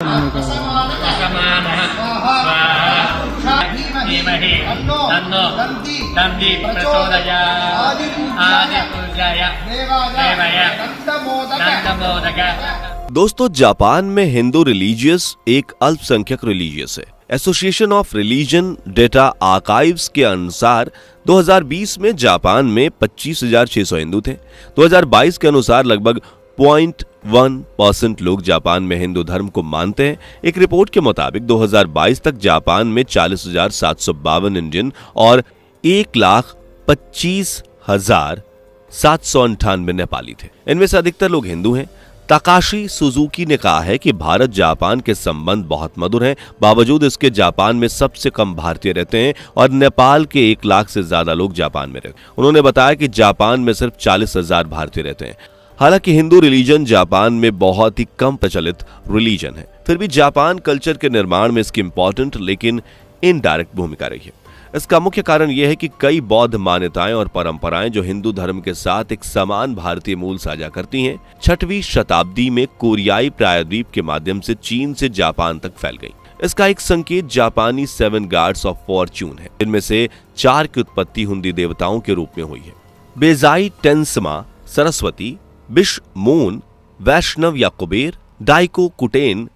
असमानः स्वाहा धीमहि तन्नो दन्ति प्रचोदयात् आदिपूज्याय देवाय नन्दमोदक। दोस्तों, जापान में हिंदू रिलीजियस एक अल्पसंख्यक रिलीजियस है। Association of religion data archives के अनुसार 2020 में जापान में 25,600 हिंदू थे। 2022 के अनुसार लगभग 0.1% लोग जापान में हिंदू धर्म को मानते हैं। एक रिपोर्ट के मुताबिक 2022 तक जापान में 40,752 इंडियन और 1,25,798 नेपाली थे। इनमें से अधिकतर लोग हिंदू हैं। ताकाशी सुजुकी ने कहा है कि भारत जापान के संबंध बहुत मधुर हैं। बावजूद इसके जापान में सबसे कम भारतीय रहते हैं और नेपाल के 1 लाख से ज्यादा लोग जापान में रहते हैं। उन्होंने बताया कि जापान में सिर्फ 40,000 भारतीय रहते हैं। हालांकि हिंदू रिलीजन जापान में बहुत ही कम प्रचलित रिलीजन है, फिर भी जापान कल्चर के निर्माण में इसकी इंपॉर्टेंट लेकिन इनडायरेक्ट भूमिका रही है। इसका मुख्य कारण यह है कि कई बौद्ध मान्यताएं और परंपराएं जो हिंदू धर्म के साथ एक समान भारतीय मूल साझा करती हैं, 6वीं शताब्दी में कोरियाई प्रायद्वीप के माध्यम से चीन से जापान तक फैल गई। इसका एक संकेत जापानी 7 गार्ड्स ऑफ फॉर्च्यून है, जिनमें से 4 की उत्पत्ति हुंदी देवताओं के रूप में हुई है। बेजाई टेंसमा सरस्वती, बिश मून वैष्णव या कुबेर, डाइको कुटेन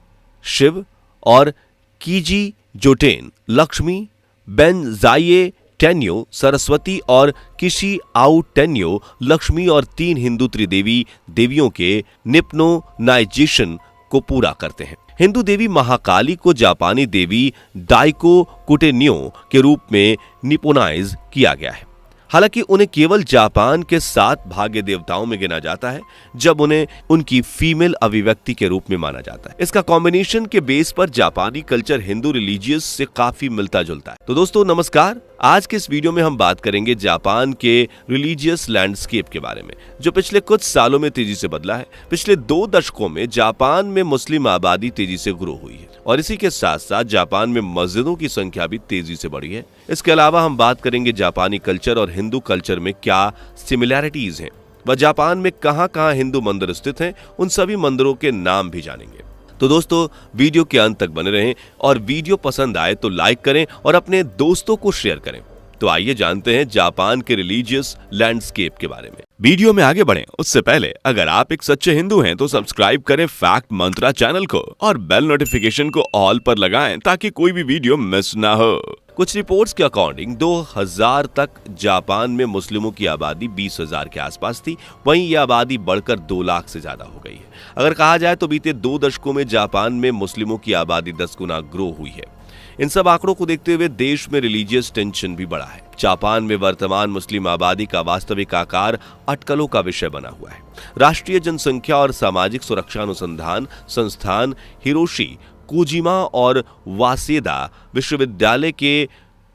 शिव और कीजी जोटेन लक्ष्मी, बेनजाइए टेन्यो सरस्वती और किशी आउ टेन्यो लक्ष्मी और 3 हिंदू त्रिदेवी देवियों के निप्नो-नाइजेशन को पूरा करते हैं। हिंदू देवी महाकाली को जापानी देवी डाइको कुटेन्यो के रूप में निपोनाइज किया गया है। हालांकि उन्हें केवल जापान के 7 भाग्य देवताओं में गिना जाता है, जब उन्हें उनकी फीमेल अभिव्यक्ति के रूप में माना जाता है। इसका कॉम्बिनेशन के बेस पर जापानी कल्चर हिंदू रिलीजियस से काफी मिलता जुलता है। तो दोस्तों नमस्कार, आज के इस वीडियो में हम बात करेंगे जापान के रिलीजियस लैंडस्केप के बारे में, जो पिछले कुछ सालों में तेजी से बदला है। पिछले 2 दशकों में जापान में मुस्लिम आबादी तेजी से ग्रो हुई है और इसी के साथ साथ जापान में मस्जिदों की संख्या भी तेजी से बढ़ी है। इसके अलावा हम बात करेंगे जापानी कल्चर और हिंदू कल्चर में क्या सिमिलैरिटीज हैं, व जापान में कहां-कहां हिंदू मंदिर स्थित हैं, उन सभी मंदिरों के नाम भी जानेंगे। तो दोस्तों वीडियो के अंत तक बने रहें और वीडियो पसंद आए तो लाइक करें और अपने दोस्तों को शेयर करें। तो आइए जानते हैं जापान के रिलीजियस लैंडस्केप के बारे में। वीडियो में आगे बढ़ें उससे पहले अगर आप एक सच्चे हिंदू हैं तो सब्सक्राइब करें फैक्ट मंत्रा चैनल को और बेल नोटिफिकेशन को ऑल पर लगाएं ताकि कोई भी वीडियो मिस ना हो। कुछ रिपोर्ट्स के अकॉर्डिंग 2000 तक जापान में मुस्लिमों की आबादी 20,000 के आसपास थी। वहीं यह आबादी बढ़कर 2 लाख से ज्यादा हो गई है। अगर कहा जाए तो बीते 2 दशकों में जापान में मुस्लिमों की आबादी 10 गुना ग्रो हुई है। इन सब आंकड़ों को देखते हुए देश में रिलीजियस टेंशन भी बढ़ा है। जापान में वर्तमान मुस्लिम आबादी का वास्तविक आकार अटकलों का विषय बना हुआ है। राष्ट्रीय जनसंख्या और सामाजिक सुरक्षा अनुसंधान संस्थान हिरोशी कोजिमा और वासेदा विश्वविद्यालय के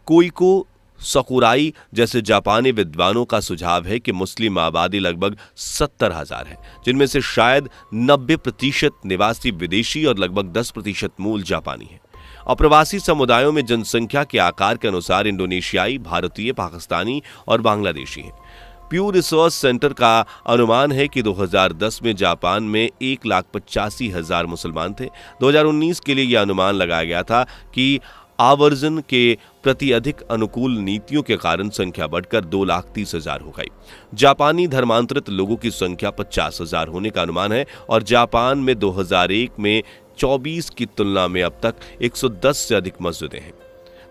कोइको सकुराई जैसे जापानी विद्वानों का सुझाव है कि मुस्लिम आबादी लगभग 70,000 है, जिनमें से शायद 90% निवासी विदेशी और लगभग 10% मूल जापानी है। अप्रवासी समुदायों में जनसंख्या के आकार के अनुसार इंडोनेशियाई, भारतीय, पाकिस्तानी और बांग्लादेशी हैं। प्यू रिसर्च सेंटर का अनुमान है कि 2010 में जापान में 1,85,000 मुसलमान थे। 2019 के लिए यह अनुमान लगाया गया था कि आवर्जन के प्रति अधिक अनुकूल नीतियों के कारण संख्या बढ़कर 2,30,000 हो गई। जापानी धर्मांतरित लोगों की संख्या 50,000 होने का अनुमान है और जापान में 2001 में 24 की तुलना में अब तक 110 से अधिक मस्जिदें हैं।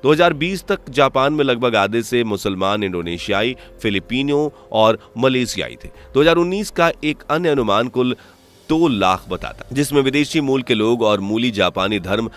2020 तक जापान में लगभग आधे से मुसलमान इंडोनेशियाई, फिलिपिनो और मलेशियाई थे। 2019 का एक अन्य अनुमान कुल 2 लाख बताता, जिसमें विदेशी मूल के लोग और मूली जापानी धर्म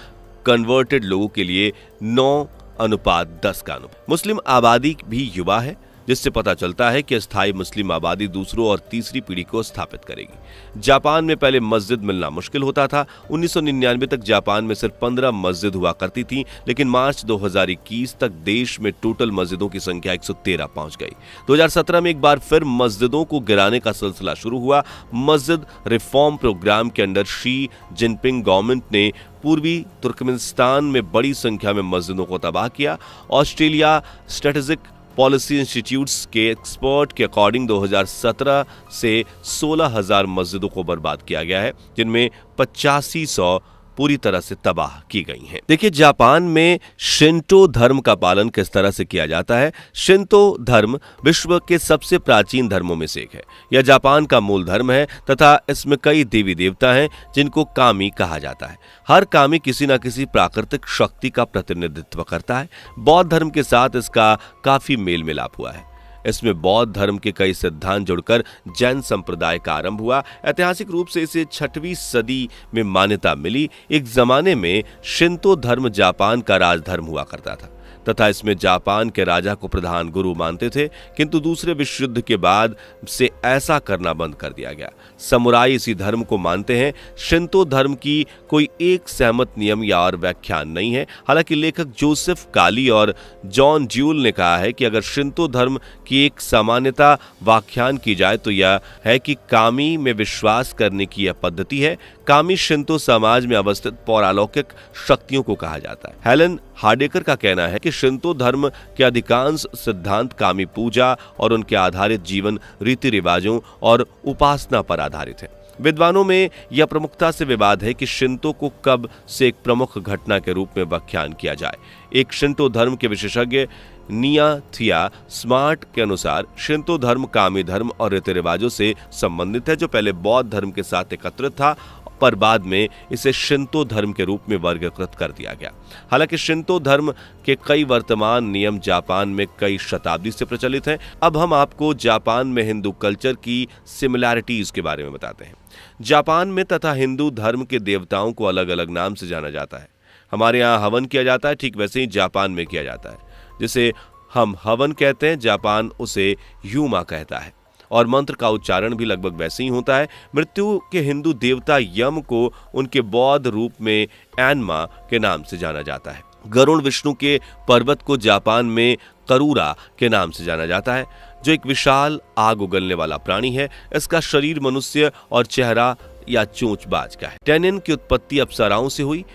कन्वर्टेड लोगों के लिए 9:10 का अनुपात। मुस्लिम आबादी भी युवा है, जिससे पता चलता है कि अस्थायी मुस्लिम आबादी दूसरों और तीसरी पीढ़ी को स्थापित करेगी। जापान में पहले मस्जिद मिलना मुश्किल होता था। 1999 तक जापान में सिर्फ 15 मस्जिद हुआ करती थी, लेकिन मार्च 2021 तक देश में टोटल मस्जिदों की संख्या 113 पहुंच गई। 2017 में एक बार फिर मस्जिदों को गिराने का सिलसिला शुरू हुआ। मस्जिद रिफॉर्म प्रोग्राम के अंडर शी जिनपिंग गवर्नमेंट ने पूर्वी तुर्कमेनिस्तान में बड़ी संख्या में मस्जिदों को तबाह किया। ऑस्ट्रेलिया स्ट्रेटेजिक पॉलिसी इंस्टीट्यूट्स के एक्सपर्ट के अकॉर्डिंग 2017 से 16,000 मस्जिदों को बर्बाद किया गया है, जिनमें 8500 पूरी तरह से तबाह की गई हैं। देखिए, जापान में शिंटो धर्म का पालन किस तरह से किया जाता है। शिंटो धर्म विश्व के सबसे प्राचीन धर्मों में से एक है। यह जापान का मूल धर्म है तथा इसमें कई देवी देवता हैं जिनको कामी कहा जाता है। हर कामी किसी न किसी प्राकृतिक शक्ति का प्रतिनिधित्व करता है। बौद्ध धर्म के साथ इसका काफी मेल मिलाप हुआ है। इसमें बौद्ध धर्म के कई सिद्धांत जुड़कर जैन संप्रदाय का आरंभ हुआ। ऐतिहासिक रूप से इसे 6वीं सदी में मान्यता मिली। एक जमाने में शिंतो धर्म जापान का राजधर्म हुआ करता था तथा इसमें जापान के राजा को प्रधान गुरु मानते थे, किंतु दूसरे विश्व युद्ध के बाद से ऐसा करना बंद कर दिया गया। समुराई इसी धर्म को मानते हैं। शिंतो धर्म की कोई एक सहमत नियम या और व्याख्यान नहीं है। हालांकि लेखक जोसेफ काली और जॉन ज्यूल ने कहा है कि अगर शिंतो धर्म की एक सामान्यता व्याख्यान की जाए तो यह है कि कामी में विश्वास करने की यह पद्धति है। कामी शिंतो समाज में अवस्थित पौरालौकिक शक्तियों को कहा जाता है। हेलन हार्डेकर का कहना है कि शिंतो धर्म के अधिकांश सिद्धांत कामी पूजा और उनके आधारित जीवन रीति रिवाजों और उपासना पर आधारित है। विद्वानों में यह प्रमुखता से विवाद है कि शिंतो को कब से एक प्रमुख घटना के रूप में व्याख्यान किया जाए। एक शिंतो धर्म के विशेषज्ञ निया थिया स्मार्ट के अनुसार शिंतो धर्म कामी धर्म और रीति रिवाजों से संबंधित है, जो पहले बौद्ध धर्म के साथ एकत्रित था पर बाद में इसे शिंतो धर्म के रूप में वर्गीकृत कर दिया गया। हालांकि शिंतो धर्म के कई वर्तमान नियम जापान में कई शताब्दी से प्रचलित हैं। अब हम आपको जापान में हिंदू कल्चर की सिमिलैरिटीज के बारे में बताते हैं। जापान में तथा हिंदू धर्म के देवताओं को अलग अलग नाम से जाना जाता है। हमारे यहाँ हवन किया जाता है, ठीक वैसे ही जापान में किया जाता है। जिसे हम हवन कहते हैं, जापान उसे यूमा कहता है और मंत्र का उच्चारण भी लगभग वैसे ही होता है। मृत्यु के हिंदू देवता यम को उनके बौद्ध रूप में एनमा के नाम से जाना जाता है। गरुड़ विष्णु के पर्वत को जापान में करूरा के नाम से जाना जाता है, जो एक विशाल आग उगलने वाला प्राणी है। इसका शरीर मनुष्य और चेहरा या चोंच बाज का है। टेनिन की उत्पत्ति अप्सराओं से हुई।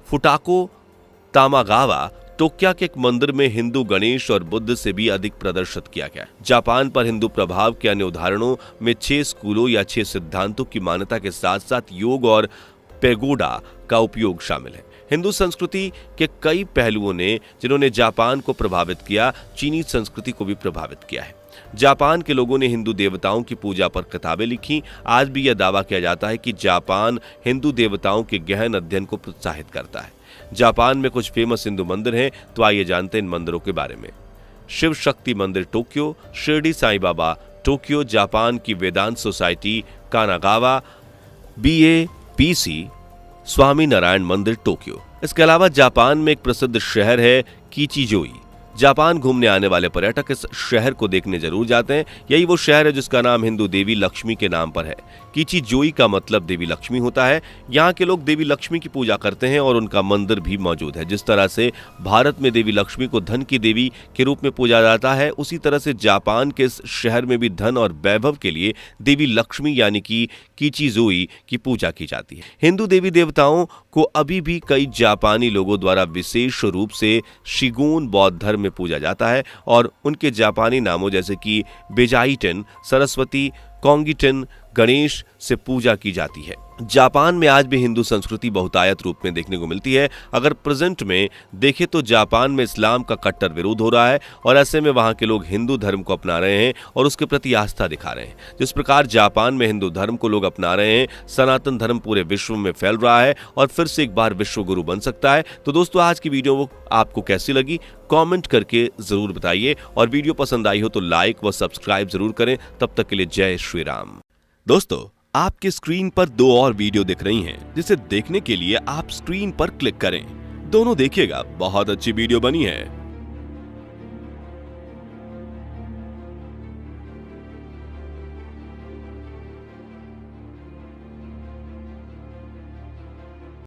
फुटाको तामागावा टोक्यो के एक मंदिर में हिंदू गणेश और बुद्ध से भी अधिक प्रदर्शित किया गया। जापान पर हिंदू प्रभाव के अन्य उदाहरणों में 6 स्कूलों या 6 सिद्धांतों की मान्यता के साथ साथ योग और पेगोडा का उपयोग शामिल है। हिंदू संस्कृति के कई पहलुओं ने जिन्होंने जापान को प्रभावित किया, चीनी संस्कृति को भी प्रभावित किया है। जापान के लोगों ने हिंदू देवताओं की पूजा पर किताबें लिखी। आज भी यह दावा किया जाता है कि जापान हिंदू देवताओं के गहन अध्ययन को प्रोत्साहित करता है। जापान में कुछ फेमस हिंदू मंदिर हैं, तो आइए जानते हैं इन मंदिरों के बारे में। शिव शक्ति मंदिर Tokyo, Shirdi Sai Baba Tokyo, Japan की वेदांत society Kanagawa, BAPC Swami Narayan मंदिर टोक्यो। इसके अलावा जापान में एक प्रसिद्ध शहर है कीचिजोई। जापान घूमने आने वाले पर्यटक इस शहर को देखने जरूर जाते हैं। यही वो शहर है जिसका नाम हिंदू देवी लक्ष्मी के नाम पर है। कीचिजोई का मतलब देवी लक्ष्मी होता है। यहाँ के लोग देवी लक्ष्मी की पूजा करते हैं और उनका मंदिर भी मौजूद है। जिस तरह से भारत में देवी लक्ष्मी को धन की देवी के रूप में पूजा जाता है, उसी तरह से जापान के इस शहर में भी धन और वैभव के लिए देवी लक्ष्मी यानी कि कीचिजोई की पूजा की जाती है। हिंदू देवी देवताओं को अभी भी कई जापानी लोगों द्वारा विशेष रूप से शिगुन बौद्ध धर्म में पूजा जाता है और उनके जापानी नामों जैसे कि बेजाइटेन, सरस्वती, कोंगिटेन, गणेश से पूजा की जाती है। जापान में आज भी हिंदू संस्कृति बहुतायत रूप में देखने को मिलती है। अगर प्रेजेंट में देखें तो जापान में इस्लाम का कट्टर विरोध हो रहा है और ऐसे में वहां के लोग हिंदू धर्म को अपना रहे हैं और उसके प्रति आस्था दिखा रहे हैं। जिस प्रकार जापान में हिंदू धर्म को लोग अपना रहे हैं, सनातन धर्म पूरे विश्व में फैल रहा है और फिर से एक बार विश्व गुरु बन सकता है। तो दोस्तों, आज की वीडियो आपको कैसी लगी कमेंट करके जरूर बताइए और वीडियो पसंद आई हो तो लाइक व सब्सक्राइब जरूर करें। तब तक के लिए जय श्री राम। दोस्तों, आपकी स्क्रीन पर 2 और वीडियो दिख रही हैं, जिसे देखने के लिए आप स्क्रीन पर क्लिक करें। दोनों देखिएगा, बहुत अच्छी वीडियो बनी है।